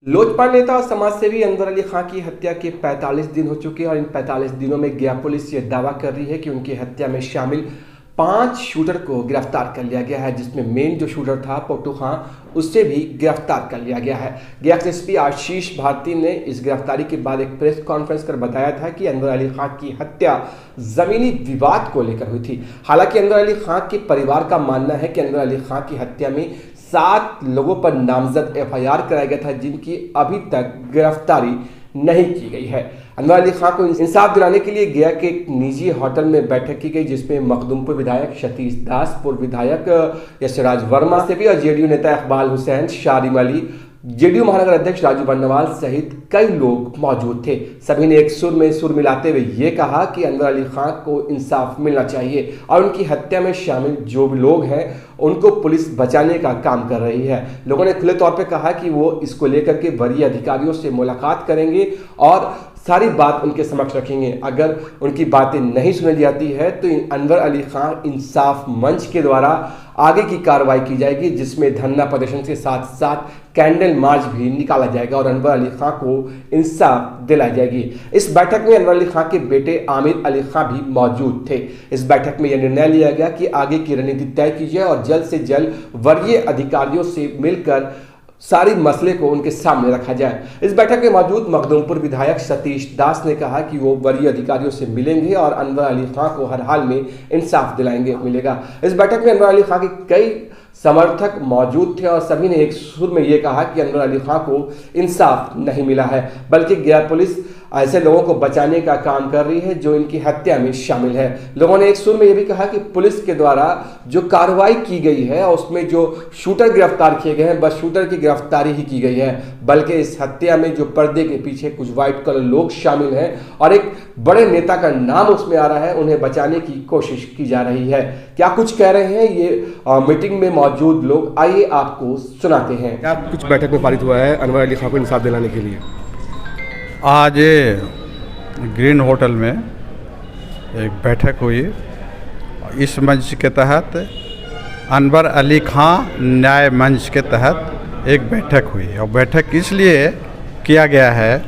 लोजपा नेता और समाजसेवी अनवर अली खां की हत्या के 45 दिन हो चुके हैं और इन 45 दिनों में गया पुलिस ये दावा कर रही है कि उनकी हत्या में शामिल 5 शूटर को गिरफ्तार कर लिया गया है, जिसमें मेन जो शूटर था पोटू खां, उससे भी गिरफ्तार कर लिया गया है। गया एसपी आशीष भारती ने इस गिरफ्तारी के बाद एक प्रेस कॉन्फ्रेंस कर बताया था कि अनवर अली खां की हत्या जमीनी विवाद को लेकर हुई थी। हालांकि अनवर अली खां के परिवार का मानना है कि अनवर अली खां की हत्या में 7 लोगों पर नामजद FIR कराया गया था, जिनकी अभी तक गिरफ्तारी नहीं की गई है। अनवर अली खां को इंसाफ दिलाने के लिए गया के एक निजी होटल में बैठक की गई, जिसमें मखदूमपुर विधायक सतीश दास, पूर्व विधायक यशराज वर्मा से भी और JDU नेता इकबाल हुसैन, शारिम अली, JDU महानगर अध्यक्ष राजू बन्नवाल सहित कई लोग मौजूद थे। सभी ने एक सुर में सुर मिलाते हुए ये कहा कि अनवर अली खां को इंसाफ मिलना चाहिए और उनकी हत्या में शामिल जो भी लोग हैं उनको पुलिस बचाने का काम कर रही है। लोगों ने खुले तौर पे कहा कि वो इसको लेकर के वरीय अधिकारियों से मुलाकात करेंगे और सारी बात उनके समक्ष रखेंगे। अगर उनकी बातें नहीं सुनी जाती है तो अनवर अली खां इंसाफ मंच के द्वारा आगे की कार्रवाई की जाएगी, जिसमें धरना प्रदर्शन के साथ साथ कैंडल मार्च भी निकाला जाएगा और अनवर अली खां को इंसाफ दिलाई जाएगी। इस बैठक में अनवर अली खां के बेटे आमिर अली खां भी मौजूद थे। इस बैठक में यह निर्णय लिया गया कि आगे की रणनीति तय की जाए और जल्द से जल्द वरीय अधिकारियों से मिलकर सारी मसले को उनके सामने रखा जाए। इस बैठक में मौजूद मखदूमपुर विधायक सतीश दास ने कहा कि वो वरीय अधिकारियों से मिलेंगे और अनवर अली खां को हर हाल में इंसाफ मिलेगा। इस बैठक में अनवर अली खां के कई समर्थक मौजूद थे और सभी ने एक सुर में ये कहा कि अनवर अली खां को इंसाफ नहीं मिला है, बल्कि गया पुलिस ऐसे लोगों को बचाने का काम कर रही है जो इनकी हत्या में शामिल है। लोगों ने एक सुर में यह भी कहा कि पुलिस के द्वारा जो कार्रवाई की गई है और उसमें जो शूटर गिरफ्तार किए गए हैं, बस शूटर की गिरफ्तारी ही की गई है, बल्कि इस हत्या में जो पर्दे के पीछे कुछ व्हाइट कलर लोग शामिल हैं और एक बड़े नेता का नाम उसमें आ रहा है, उन्हें बचाने की कोशिश की जा रही है। क्या कुछ कह रहे हैं ये मीटिंग में मौजूद लोग, आइए आपको सुनाते हैं। क्या कुछ बैठक में पारित हुआ है अनवर अली खां को इंसाफ दिलाने के लिए? आज ग्रीन होटल में एक बैठक हुई। इस मंच के तहत अनवर अली खां न्याय मंच के तहत एक बैठक हुई और बैठक इसलिए किया गया है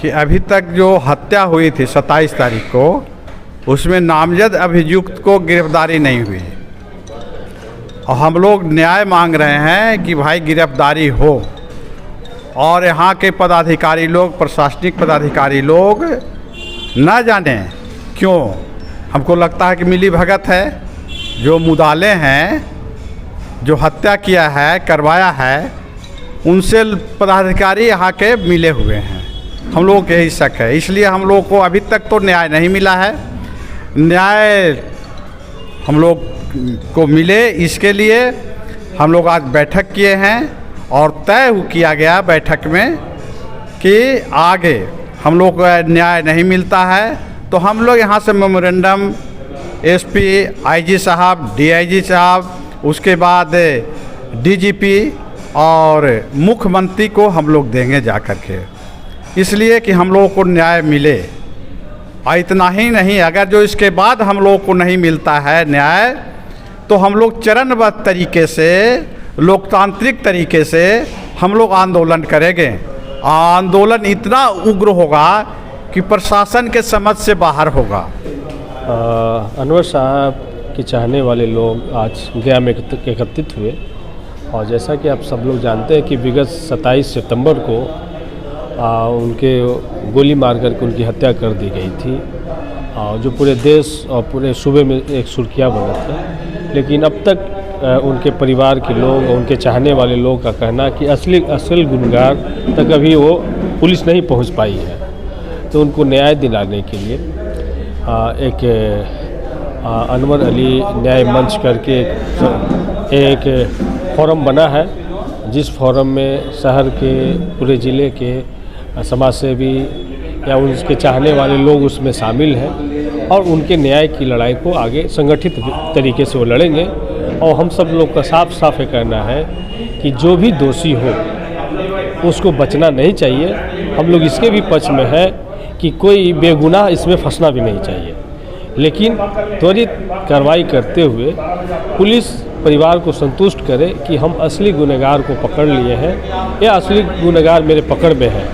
कि अभी तक जो हत्या हुई थी 27 तारीख को, उसमें नामजद अभियुक्त को गिरफ्तारी नहीं हुई और हम लोग न्याय मांग रहे हैं कि भाई गिरफ्तारी हो और यहाँ के पदाधिकारी लोग, प्रशासनिक पदाधिकारी लोग न जाने क्यों, हमको लगता है कि मिली भगत है, जो मुदाले हैं, जो हत्या किया है, करवाया है, उनसे पदाधिकारी यहाँ के मिले हुए हैं। हम लोग यही शक है, इसलिए हम लोग को अभी तक तो न्याय नहीं मिला है। न्याय हम लोग को मिले, इसके लिए हम लोग आज बैठक किए हैं और तय किया गया बैठक में कि आगे हम लोग को न्याय नहीं मिलता है तो हम लोग यहाँ से मेमोरेंडम SP, IG साहब, DIG साहब, उसके बाद DGP और मुख्यमंत्री को हम लोग देंगे जा कर के, इसलिए कि हम लोगों को न्याय मिले। और इतना ही नहीं, अगर जो इसके बाद हम लोग को नहीं मिलता है न्याय तो हम लोग चरणबद्ध तरीके से, लोकतांत्रिक तरीके से हम लोग आंदोलन करेंगे। आंदोलन इतना उग्र होगा कि प्रशासन के समझ से बाहर होगा। अनवर साहब के चाहने वाले लोग आज गया में एकत्रित हुए और जैसा कि आप सब लोग जानते हैं कि विगत 27 सितंबर को उनके गोली मार करके उनकी हत्या कर दी गई थी, जो पूरे देश और पूरे सूबे में एक सुर्खियाँ बना था। लेकिन अब तक उनके परिवार के लोग और उनके चाहने वाले लोग का कहना कि असल गुनहगार तक अभी वो पुलिस नहीं पहुंच पाई है। तो उनको न्याय दिलाने के लिए एक अनवर अली न्याय मंच करके एक फोरम बना है, जिस फोरम में शहर के, पूरे ज़िले के समाजसेवी या उनके चाहने वाले लोग उसमें शामिल हैं और उनके न्याय की लड़ाई को आगे संगठित तरीके से वो लड़ेंगे। और हम सब लोग का साफ साफ ये कहना है कि जो भी दोषी हो उसको बचना नहीं चाहिए। हम लोग इसके भी पक्ष में है कि कोई बेगुनाह इसमें फंसना भी नहीं चाहिए, लेकिन त्वरित कार्रवाई करते हुए पुलिस परिवार को संतुष्ट करे कि हम असली गुनहगार को पकड़ लिए हैं या असली गुनहगार मेरे पकड़ में है।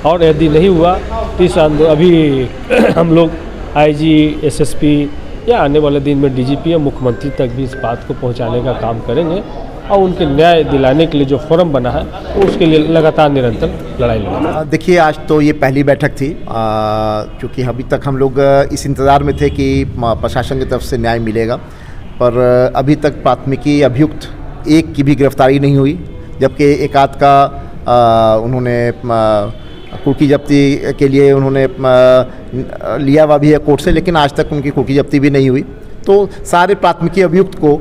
और यदि नहीं हुआ तो इस अभी हम लोग आईजी, एसएसपी या आने वाले दिन में डीजीपी या मुख्यमंत्री तक भी इस बात को पहुंचाने का काम करेंगे और उनके न्याय दिलाने के लिए जो फोरम बना है उसके लिए लगातार निरंतर लड़ाई लड़ेंगे। देखिए, आज तो ये पहली बैठक थी, क्योंकि अभी तक हम लोग इस इंतज़ार में थे कि प्रशासन की तरफ से न्याय मिलेगा, पर अभी तक प्राथमिकी अभियुक्त एक की भी गिरफ्तारी नहीं हुई, जबकि एक आध का उन्होंने कुर्की जब्ती के लिए उन्होंने लिया हुआ भी है कोर्ट से, लेकिन आज तक उनकी कुर्की जब्ती भी नहीं हुई। तो सारे प्राथमिकी अभियुक्त को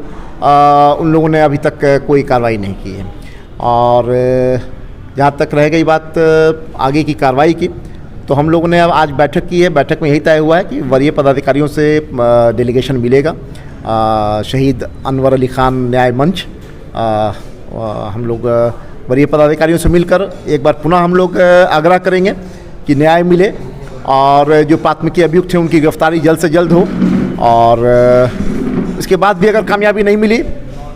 उन लोगों ने अभी तक कोई कार्रवाई नहीं की है। और जहाँ तक रह गई बात आगे की कार्रवाई की, तो हम लोगों ने अब आज बैठक की है। बैठक में यही तय हुआ है कि वरीय पदाधिकारियों से डेलीगेशन मिलेगा। शहीद अनवर अली खान न्याय मंच, हम लोग वरीय पदाधिकारियों से मिलकर एक बार पुनः हम लोग आग्रह करेंगे कि न्याय मिले और जो प्राथमिकी अभियुक्त हैं उनकी गिरफ्तारी जल्द से जल्द हो। और इसके बाद भी अगर कामयाबी नहीं मिली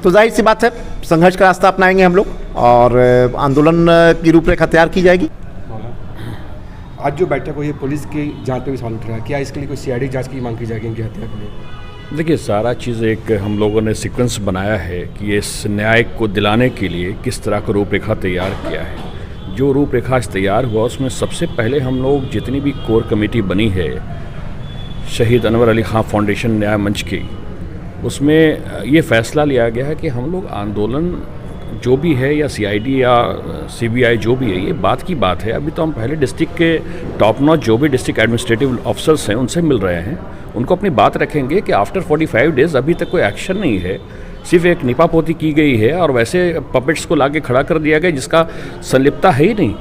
तो जाहिर सी बात है संघर्ष का रास्ता अपनाएंगे हम लोग और आंदोलन की रूपरेखा तैयार की जाएगी। आज जो बैठक हुई है, पुलिस की जांच पे भी सवाल उठ रहा है, क्या इसके लिए कोई सीआईडी जांच की मांग की जाएगी इनकी हत्या के लिए? देखिए, सारा चीज़ एक हम लोगों ने सीक्वेंस बनाया है कि इस न्याय को दिलाने के लिए किस तरह का रूपरेखा तैयार किया है। जो रूपरेखा तैयार हुआ उसमें सबसे पहले हम लोग जितनी भी कोर कमेटी बनी है शहीद अनवर अली खां फाउंडेशन न्याय मंच की, उसमें ये फैसला लिया गया है कि हम लोग आंदोलन जो भी है या सीआईडी या सीबीआई जो भी है, ये बात की बात है। अभी तो हम पहले डिस्ट्रिक्ट के टॉप नॉच जो भी डिस्ट्रिक्ट एडमिनिस्ट्रेटिव ऑफिसर्स हैं उनसे मिल रहे हैं, उनको अपनी बात रखेंगे कि आफ्टर 45 डेज़ अभी तक कोई एक्शन नहीं है, सिर्फ एक निपापोती की गई है और वैसे पपेट्स को लाके खड़ा कर दिया गया जिसका संलिप्तता है ही नहीं।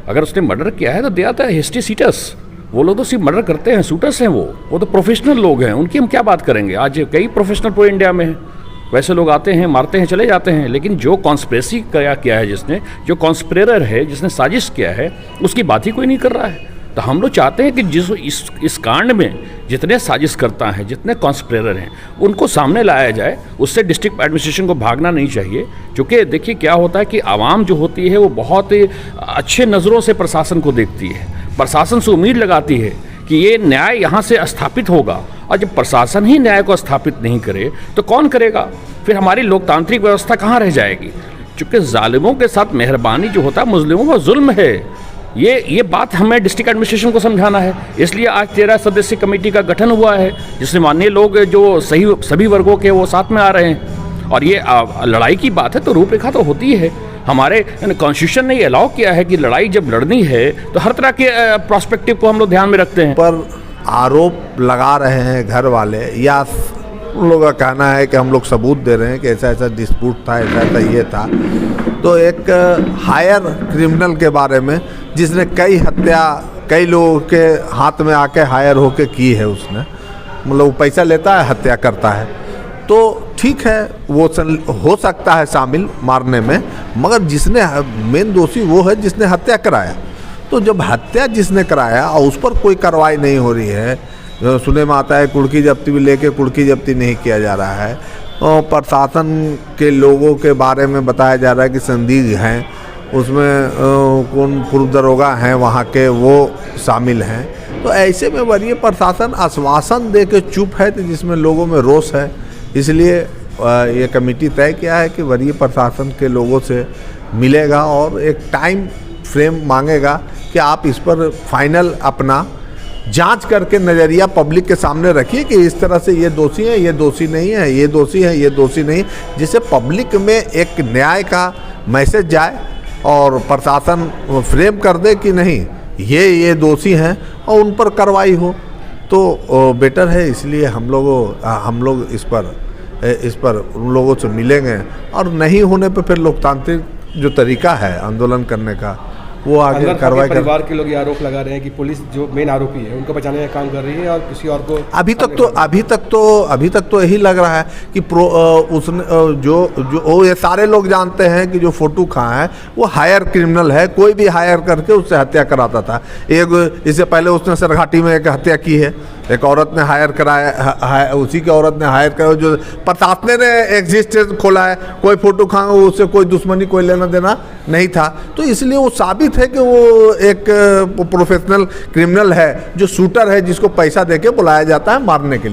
अगर उसने मर्डर किया है तो दिया था हिस्ट्री सीटर्स, वो लोग तो सिर्फ मर्डर करते हैं, शूटर्स हैं वो तो प्रोफेशनल लोग हैं, उनकी हम क्या बात करेंगे। आज कई प्रोफेशनल पूरे इंडिया में हैं, वैसे लोग आते हैं, मारते हैं, चले जाते हैं, लेकिन जो कॉन्स्पिरेसी किया है, जिसने जो कॉन्स्पिरेटर है, जिसने साजिश किया है, उसकी बात ही कोई नहीं कर रहा है। तो हम लोग चाहते हैं कि जिस इस कांड में जितने साजिश करता है, जितने कॉन्स्पिरेटर हैं, उनको सामने लाया जाए। उससे डिस्ट्रिक्ट एडमिनिस्ट्रेशन को भागना नहीं चाहिए, क्योंकि देखिए क्या होता है कि आवाम जो होती है वो बहुत अच्छे नज़रों से प्रशासन को देखती है, प्रशासन से उम्मीद लगाती है कि ये न्याय यहाँ से स्थापित होगा, और जब प्रशासन ही न्याय को स्थापित नहीं करे तो कौन करेगा? फिर हमारी लोकतांत्रिक व्यवस्था कहाँ रह जाएगी? क्योंकि जालिमों के साथ मेहरबानी जो होता है, मुस्लिमों का जुल्म है। ये बात हमें डिस्ट्रिक्ट एडमिनिस्ट्रेशन को समझाना है। इसलिए आज 13 सदस्यीय कमेटी का गठन हुआ है, जिसमें माननीय लोग जो सभी वर्गों के वो साथ में आ रहे हैं। और ये लड़ाई की बात है तो रूपरेखा तो होती है। हमारे कॉन्स्टिट्यूशन ने ये अलाउ किया है कि लड़ाई जब लड़नी है तो हर तरह के प्रोस्पेक्टिव को हम लोग ध्यान में रखते हैं। पर आरोप लगा रहे हैं घर वाले, या उन लोगों का कहना है कि हम लोग सबूत दे रहे हैं कि ऐसा ऐसा डिस्प्यूट था, ऐसा ऐसा ये था। तो एक हायर क्रिमिनल के बारे में जिसने कई हत्या कई लोगों के हाथ में आके हायर होके की है, उसने मतलब पैसा लेता है, हत्या करता है, तो ठीक है वो हो सकता है शामिल मारने में, मगर जिसने मेन दोषी वो है जिसने हत्या कराया। तो जब हत्या जिसने कराया और उस पर कोई कार्रवाई नहीं हो रही है, सुने में आता है कुर्की जब्ती भी लेके कुर्की जब्ती नहीं किया जा रहा है, और प्रशासन के लोगों के बारे में बताया जा रहा है कि संदिग्ध हैं, उसमें कौन पूर्व दरोगा हैं वहाँ के वो शामिल हैं। तो ऐसे में वरीय प्रशासन आश्वासन दे के चुप है, तो जिसमें लोगों में रोष है। इसलिए ये कमेटी तय किया है कि वरीय प्रशासन के लोगों से मिलेगा और एक टाइम फ्रेम मांगेगा कि आप इस पर फाइनल अपना जांच करके नज़रिया पब्लिक के सामने रखिए कि इस तरह से ये दोषी है, ये दोषी नहीं है, ये दोषी है, ये दोषी नहीं, जिससे पब्लिक में एक न्याय का मैसेज जाए और प्रशासन फ्रेम कर दे कि नहीं ये दोषी हैं और उन पर कार्रवाई हो तो बेटर है। इसलिए हम लोग इस पर उन लोगों से मिलेंगे और नहीं होने पे फिर लोकतांत्रिक जो तरीका है आंदोलन करने का वो आगे अनवर खां कार्रवाई के कर। परिवार के लोग ये आरोप लगा रहे हैं कि पुलिस जो मेन आरोपी है उनको बचाने का काम कर रही है और किसी और को अभी तक तो यही लग रहा है कि उसने जो ये सारे लोग जानते हैं कि जो फोटू खां है वो हायर क्रिमिनल है, कोई भी हायर करके उससे हत्या कराता था। इससे पहले उसने सरघाटी में एक हत्या की है, एक औरत ने हायर कराया, उसी की औरत ने हायर कराया, जो प्रशासन ने एग्जिस्टेंस खोला है। कोई फोटू खां उससे कोई दुश्मनी कोई लेना देना नहीं था, तो इसलिए वो साबित है कि वो एक प्रोफेशनल क्रिमिनल है, जो शूटर है, जिसको पैसा देके बुलाया जाता है मारने के लिए।